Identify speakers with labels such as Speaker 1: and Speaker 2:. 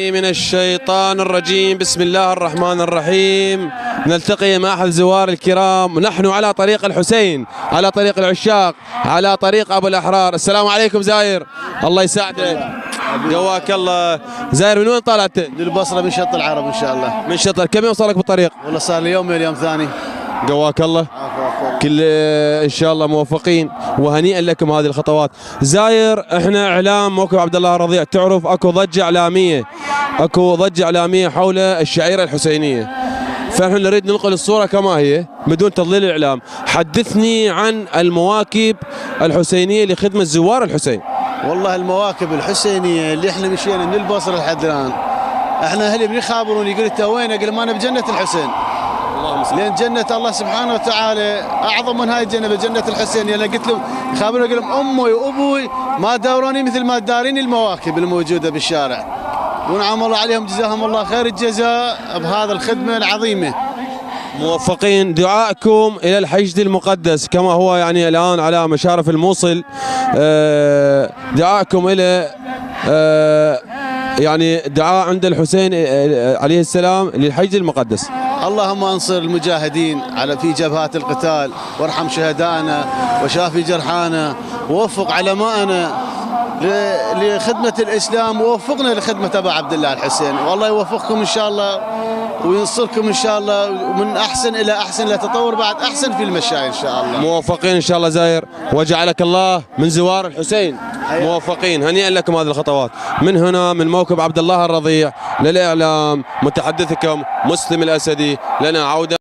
Speaker 1: من الشيطان الرجيم. بسم الله الرحمن الرحيم. نلتقي مع أحد الزوار الكرام، نحن على طريق الحسين، على طريق العشاق، على طريق أبو الأحرار. السلام عليكم زاير، الله يساعدك، قواك الله. زاير من وين طلعت؟
Speaker 2: من البصرة، من شط العرب ان شاء الله.
Speaker 1: من شطر. كم يوم صار لك بالطريق؟
Speaker 2: والله صار لي يوم اليوم ثاني.
Speaker 1: قواك الله. كل ان شاء الله موفقين وهنيئا لكم هذه الخطوات. زاير، احنا اعلام موكب عبد الله الرضيع، تعرف اكو ضجه اعلاميه، اكو ضجه اعلاميه حول الشعيره الحسينيه، فنحن نريد ننقل الصوره كما هي بدون تضليل الاعلام. حدثني عن المواكب الحسينيه لخدمه زوار الحسين.
Speaker 2: والله المواكب الحسينيه اللي احنا مشينا من البصره لحد الان، احنا اهلي بيخابرون يقول انت وين؟ اقول ما انا بجنه الحسين. لان جنه الله سبحانه وتعالى اعظم من هاي الجنه، بجنه الحسين. انا قلت لهم يخابرون، اقول لهم امي وابوي ما دوروني مثل ما دارين المواكب الموجوده بالشارع، ونعم الله عليهم جزاهم الله خير الجزاء بهذا الخدمه العظيمه.
Speaker 1: موفقين. دعائكم الى الحشد المقدس كما هو يعني الان على مشارف الموصل، دعائكم الى يعني دعاء عند الحسين عليه السلام للحشد المقدس.
Speaker 2: اللهم انصر المجاهدين على في جبهات القتال، وارحم شهدائنا وشافي جرحانا، ووفق علماءنا لخدمة الإسلام، ووفقنا لخدمة أبا عبد الله الحسين. والله يوفقكم إن شاء الله وينصركم إن شاء الله، ومن أحسن إلى أحسن، لتطور بعد أحسن في المشاية إن شاء الله.
Speaker 1: موفقين إن شاء الله زاير، وجعلك الله من زوار الحسين. موفقين، هنيئا لكم هذه الخطوات. من هنا من موكب عبد الله الرضيع للإعلام، متحدثكم مسلم الأسدي، لنا عودة.